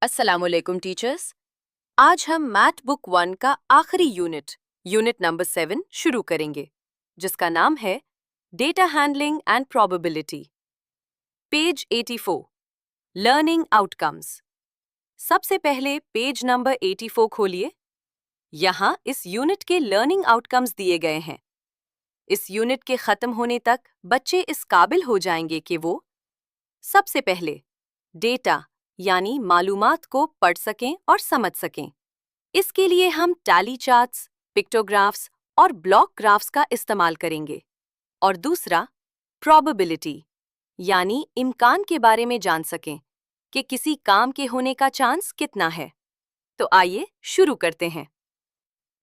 अस्सलामुअलैकुम टीचर्स। आज हम मैथ बुक 1 का आखिरी यूनिट नंबर 7 शुरू करेंगे, जिसका नाम है data handling and probability. Page 84, learning outcomes. सबसे पहले पेज नंबर 84 खोलिए। यहाँ इस यूनिट के लर्निंग आउटकम्स दिए गए हैं। इस यूनिट के खत्म होने तक बच्चे इस काबिल हो जाएंगे कि वो सबसे पहले डेटा यानी मालूमात को पढ़ सकें और समझ सकें। इसके लिए हम टैली चार्ट्स, पिक्टोग्राफ्स और ब्लॉक ग्राफ्स का इस्तेमाल करेंगे। और दूसरा, प्रोबेबिलिटी यानी इम्कान के बारे में जान सकें कि किसी काम के होने का चांस कितना है। तो आइए शुरू करते हैं।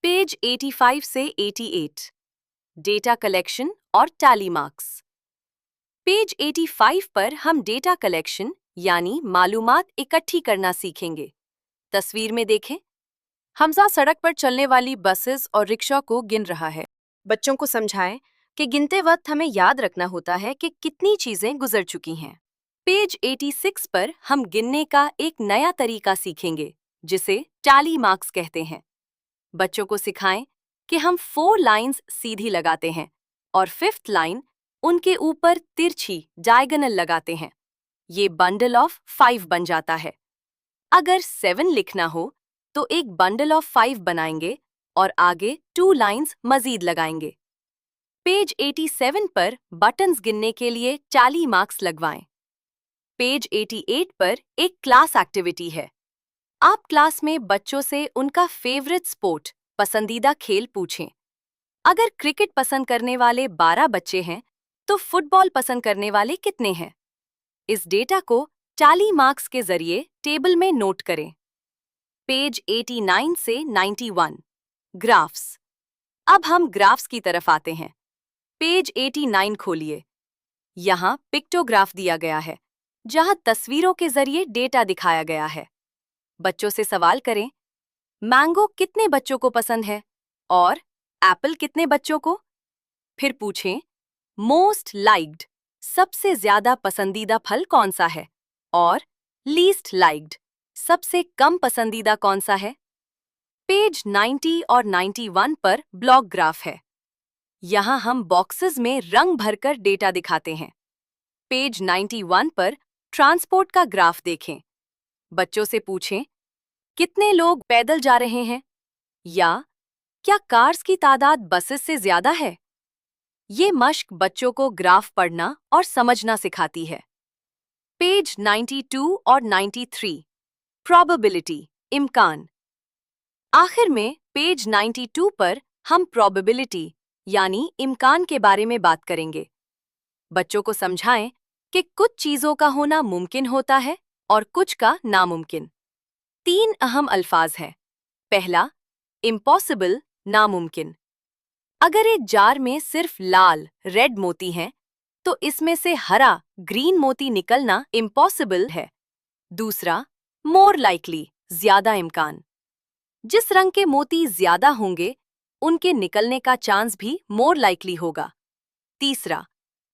पेज 85 से 88, डेटा कलेक्शन और टैली मार्क्स। पेज 85 पर हम डेटा कलेक्शन यानी मालूमात इकट्ठी करना सीखेंगे। तस्वीर में देखें, हमजा सड़क पर चलने वाली बसेस और रिक्शा को गिन रहा है। बच्चों को समझाएं कि गिनते वक्त हमें याद रखना होता है कि कितनी चीजें गुजर चुकी हैं। पेज 86 पर हम गिनने का एक नया तरीका सीखेंगे, जिसे टैली मार्क्स कहते हैं। बच्चों को सिखाएं कि हम 4 लाइंस सीधी लगाते हैं और 5th लाइन उनके ऊपर तिरछी डायगोनल लगाते हैं। ये बंडल ऑफ 5 बन जाता है। अगर 7 लिखना हो तो एक बंडल ऑफ 5 बनाएंगे और आगे 2 लाइंस मजीद लगाएंगे। पेज 87 पर बटन्स गिनने के लिए टैली मार्क्स लगवाएं। पेज 88 पर एक क्लास एक्टिविटी है। आप क्लास में बच्चों से उनका फेवरेट स्पोर्ट, पसंदीदा खेल पूछें। अगर क्रिकेट पसंद करने वाले 12 बच्चे हैं, तो फुटबॉल पसंद करने वाले कितने हैं? इस डेटा को टैली मार्क्स के जरिए टेबल में नोट करें। पेज 89 से 91, ग्राफ्स। अब हम ग्राफ्स की तरफ आते हैं। पेज 89 खोलिए। यहाँ पिक्टोग्राफ दिया गया है, जहाँ तस्वीरों के जरिए डेटा दिखाया गया है। बच्चों से सवाल करें, मैंगो कितने बच्चों को पसंद है और एप्पल कितने बच्चों को? फिर पूछें, मोस्ट लाइक्ड, सबसे ज्यादा पसंदीदा फल कौन सा है, और लीस्ट लाइक्ड, सबसे कम पसंदीदा कौन सा है? पेज 90 और 91 पर ब्लॉक ग्राफ है। यहाँ हम बॉक्सेस में रंग भरकर डेटा दिखाते हैं। पेज 91 पर ट्रांसपोर्ट का ग्राफ देखें। बच्चों से पूछें, कितने लोग पैदल जा रहे हैं, या क्या कार्स की तादाद बसेस से ज्यादा है? ये मश्क बच्चों को ग्राफ पढ़ना और समझना सिखाती है। पेज 92 और 93, प्रोबेबिलिटी, इम्कान। आखिर में पेज 92 पर हम प्रोबेबिलिटी यानी इम्कान के बारे में बात करेंगे। बच्चों को समझाएं कि कुछ चीजों का होना मुमकिन होता है और कुछ का नामुमकिन। 3 अहम अल्फाज हैं। पहला, इम्पॉसिबल, नामुमकिन। अगर एक जार में सिर्फ लाल, रेड मोती हैं, तो इसमें से हरा, ग्रीन मोती निकलना इम्पॉसिबल है। दूसरा, मोर लाइकली, ज्यादा इम्कान। जिस रंग के मोती ज्यादा होंगे, उनके निकलने का चांस भी मोर लाइकली होगा। तीसरा,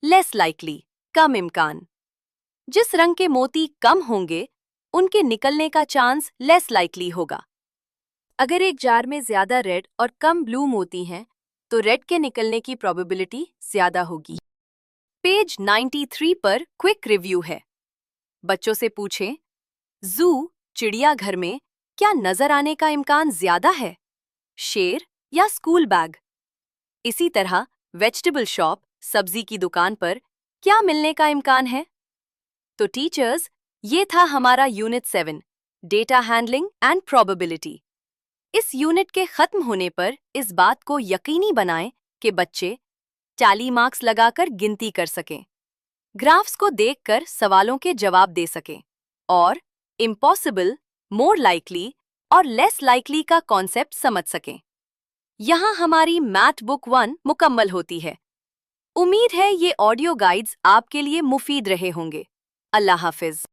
लेस लाइकली, कम इम्कान। जिस रंग के मोती कम होंगे, उनके निकलने का चांस लेस लाइकली होगा। अगर एक जार में ज्यादा रेड और कम ब्लू मोती हैं, तो रेड के निकलने की प्रोबेबिलिटी ज्यादा होगी। पेज 93 पर क्विक रिव्यू है। बच्चों से पूछें, जू, चिड़ियाघर में क्या नजर आने का इम्कान ज्यादा है, शेर या स्कूल बैग? इसी तरह वेजिटेबल शॉप, सब्जी की दुकान पर क्या मिलने का इम्कान है? तो टीचर्स, ये था हमारा unit 7, data handling and probability. इस यूनिट के खत्म होने पर इस बात को यकीनी बनाएं कि बच्चे टैली मार्क्स लगाकर गिनती कर सकें, ग्राफ्स को देखकर सवालों के जवाब दे सकें और इम्पॉसिबल, मोर लाइकली और लेस लाइकली का कॉन्सेप्ट समझ सकें। यहाँ हमारी मैथ बुक 1 मुकम्मल होती है। उम्मीद है ये ऑडियो गाइड्स आपके लिए मुफीद रहे होंगे। अल्लाह हाफिज।